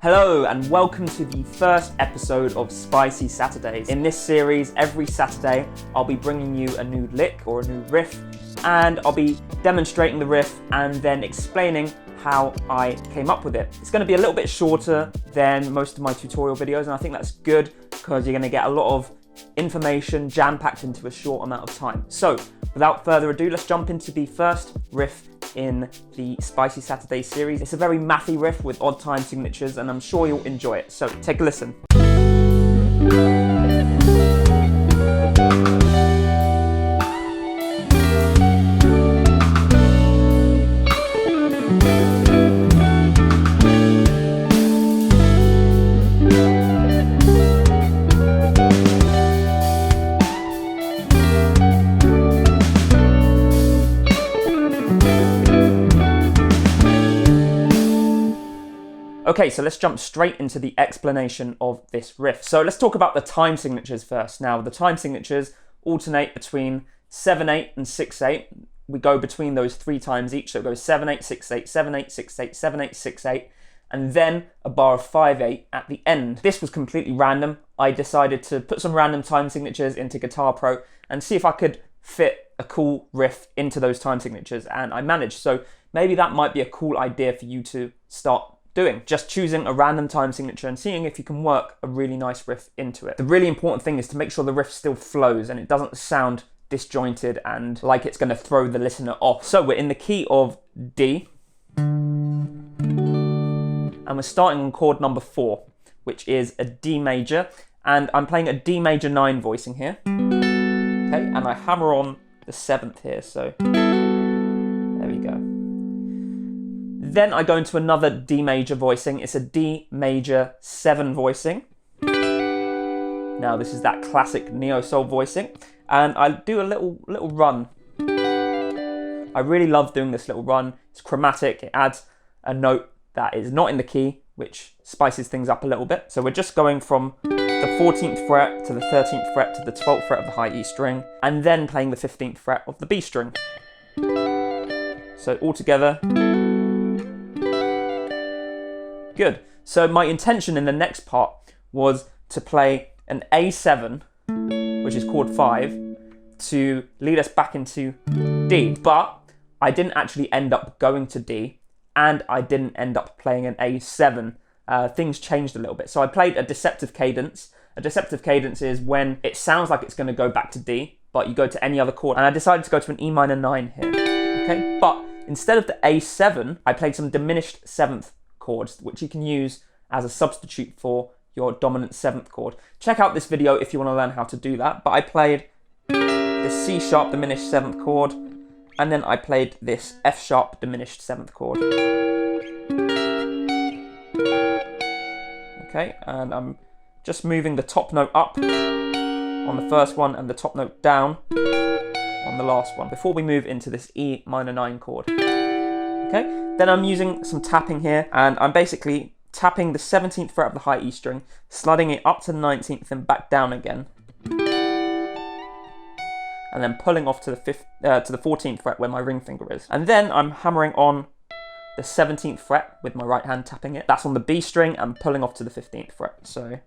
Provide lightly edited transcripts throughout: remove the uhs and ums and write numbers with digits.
Hello and welcome to the first episode of Spicy Saturdays. In this series, every Saturday, I'll be bringing you a new lick or a new riff, and I'll be demonstrating the riff and then explaining how I came up with it. It's going to be a little bit shorter than most of my tutorial videos, and I think that's good because you're going to get a lot of information jam-packed into a short amount of time. So, without further ado, let's jump into the first riff in the Spicy Saturday series. It's a very mathy riff with odd time signatures, and I'm sure you'll enjoy it. So, take a listen. Okay, so let's jump straight into the explanation of this riff. So let's talk about the time signatures first. Now, the time signatures alternate between 7/8 and 6/8. We go between those 3 times each, so it goes 7/8, 6/8, 7/8, 6/8, 7/8, 6/8, and then a bar of 5/8 at the end. This was completely random. I decided to put some random time signatures into Guitar Pro and see if I could fit a cool riff into those time signatures, and I managed. So maybe that might be a cool idea for you to start doing, just choosing a random time signature and seeing if you can work a really nice riff into it. The really important thing is to make sure the riff still flows and it doesn't sound disjointed and like it's going to throw the listener off. So we're in the key of D, and we're starting on chord number 4, which is a D major, and I'm playing a D major 9 voicing here. Okay, and I hammer on the 7th here, so there we go. Then I go into another D major voicing. It's a D major 7 voicing. Now this is that classic neo-soul voicing, and I do a little run. I really love doing this little run. It's chromatic. It adds a note that is not in the key, which spices things up a little bit. So we're just going from the 14th fret to the 13th fret to the 12th fret of the high E string, and then playing the 15th fret of the B string. So all together. Good. So my intention in the next part was to play an A7, which is chord 5, to lead us back into D. But I didn't actually end up going to D, and I didn't end up playing an A7. Things changed a little bit. So I played a Deceptive Cadence. A Deceptive Cadence is when it sounds like it's going to go back to D, but you go to any other chord. And I decided to go to an E minor 9 here. Okay, but instead of the A7, I played some diminished 7th chords, which you can use as a substitute for your dominant 7th chord. Check out this video if you want to learn how to do that. But I played the C sharp diminished 7th chord, and then I played this F sharp diminished 7th chord. Okay, and I'm just moving the top note up on the first one and the top note down on the last one before we move into this E minor 9 chord. Okay. Then I'm using some tapping here, and I'm basically tapping the 17th fret of the high E string, sliding it up to the 19th and back down again, and then pulling off to the 14th fret where my ring finger is. And then I'm hammering on the 17th fret with my right hand, tapping it. That's on the B string, and pulling off to the 15th fret. So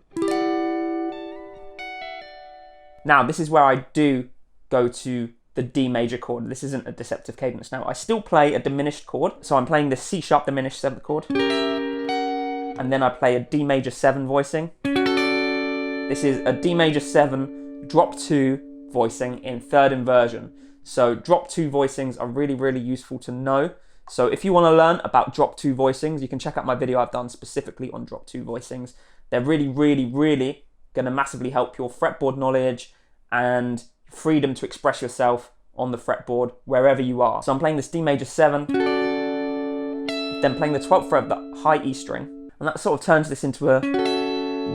now this is where I do go to the D major chord. This isn't a Deceptive Cadence now. I still play a diminished chord. So I'm playing the C sharp diminished 7th chord. And then I play a D major 7 voicing. This is a D major 7 drop 2 voicing in 3rd inversion. So drop 2 voicings are really, really useful to know. So if you want to learn about drop 2 voicings, you can check out my video I've done specifically on drop 2 voicings. They're really, really, really going to massively help your fretboard knowledge and freedom to express yourself on the fretboard wherever you are. So I'm playing this D major 7, then playing the 12th fret of the high E string, and that sort of turns this into a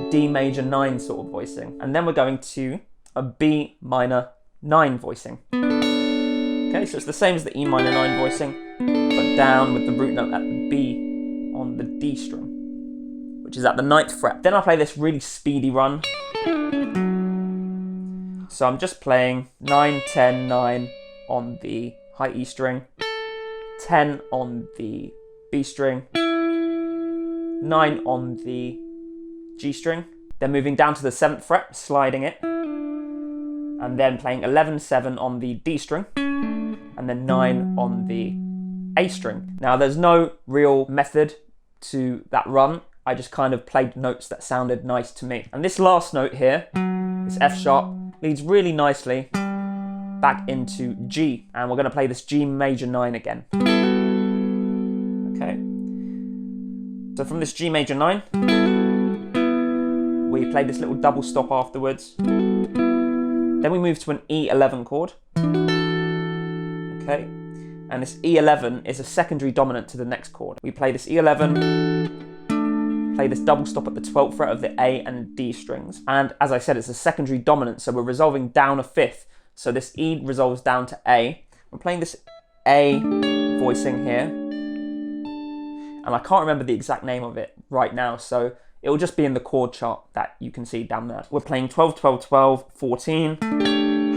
D major 9 sort of voicing. And then we're going to a B minor 9 voicing. Okay, so it's the same as the E minor 9 voicing, but down with the root note at the B on the D string, which is at the 9th fret. Then I play this really speedy run. So I'm just playing 9, 10, 9 on the high E string, 10 on the B string, 9 on the G string, then moving down to the 7th fret, sliding it, and then playing 11/7 on the D string, and then 9 on the A string. Now there's no real method to that run, I just kind of played notes that sounded nice to me. And this last note here, this F sharp, leads really nicely back into G, and we're going to play this G major 9 again. Okay, so from this G major 9, we play this little double stop afterwards. Then we move to an E11 chord. Okay, and this E11 is a secondary dominant to the next chord. We play this E11, play this double stop at the 12th fret of the A and D strings. And as I said, it's a secondary dominant, so we're resolving down a 5th. So this E resolves down to A. We're playing this A voicing here. And I can't remember the exact name of it right now, so it will just be in the chord chart that you can see down there. We're playing 12, 12, 12, 14,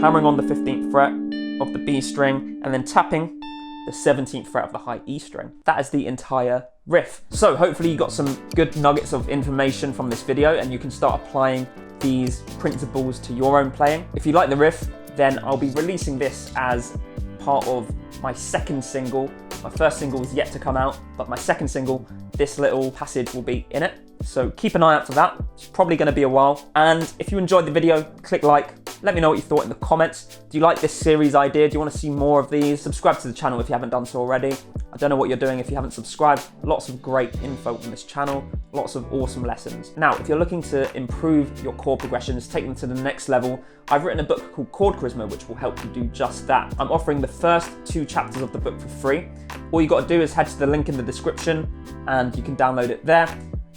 hammering on the 15th fret of the B string, and then tapping the 17th fret of the high E string. That is the entire riff. So hopefully you got some good nuggets of information from this video and you can start applying these principles to your own playing. If you like the riff, then I'll be releasing this as part of my second single. My first single is yet to come out, but my second single, this little passage will be in it. So keep an eye out for that. It's probably going to be a while. And if you enjoyed the video, click like. Let me know what you thought in the comments. Do you like this series idea? Do you want to see more of these? Subscribe to the channel if you haven't done so already. I don't know what you're doing if you haven't subscribed. Lots of great info on this channel. Lots of awesome lessons. Now, if you're looking to improve your chord progressions, take them to the next level, I've written a book called Chord Charisma, which will help you do just that. I'm offering the first 2 chapters of the book for free. All you got to do is head to the link in the description and you can download it there.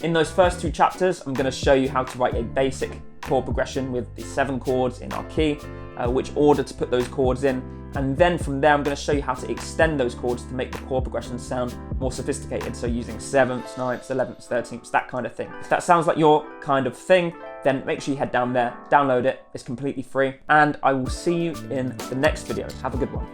In those first 2 chapters, I'm going to show you how to write a basic chord progression with the 7 chords in our key, which order to put those chords in, and then from there I'm going to show you how to extend those chords to make the chord progression sound more sophisticated, so using 7ths, 9ths, 11ths, 13ths, that kind of thing. If that sounds like your kind of thing, then make sure you head down there, download it, it's completely free, and I will see you in the next video. Have a good one.